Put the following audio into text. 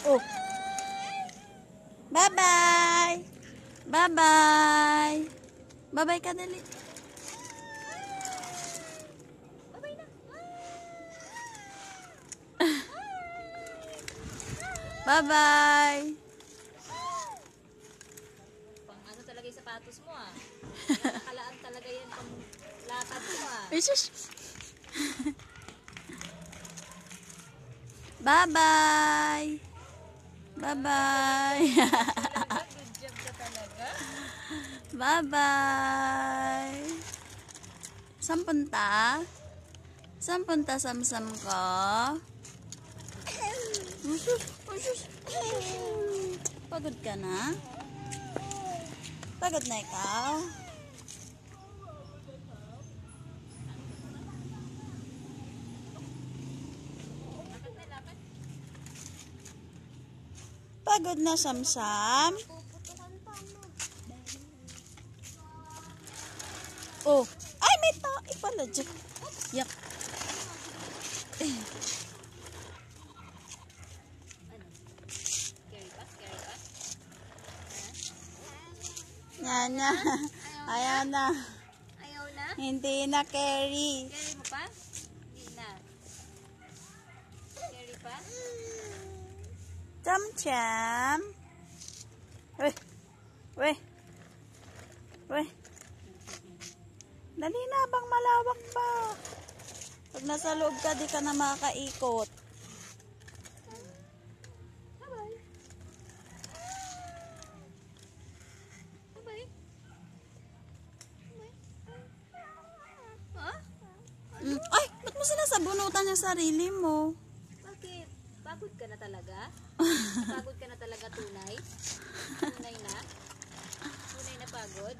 Oh. Bye-bye. Bye-bye. Bye-bye ka dali. Bye-bye na. Bye-bye. Pang ano talaga yung sapatos mo ah. Nakalaan talaga yan pang lakad mo ah. Isus. Bye-bye. Bye-bye. Good job ka talaga. Bye-bye. Saan punta? Saan punta, Samsam ko? Usus, usus. Pagod ka na? Pagod na ikaw? Pagod na, Samsam? Oh, ay may tae pala dyan. Yak. Scary pa? Scary pa? Yan na. Ayan na. Ayaw na? Hindi na, Carrie. Scary mo pa? Hindi na. Scary pa? Cham-cham. Weh. Weh. Weh. Dali na, bang malawak pa. Pag nasa loob ka, di ka na makaikot. Bye-bye. Bye-bye. Ha? Ay, ba't mo sinasabunutan yung sarili mo? Bakit? Pagod ka na talaga? Pagod ka na talaga tunay? Tunay na? Tunay na pagod?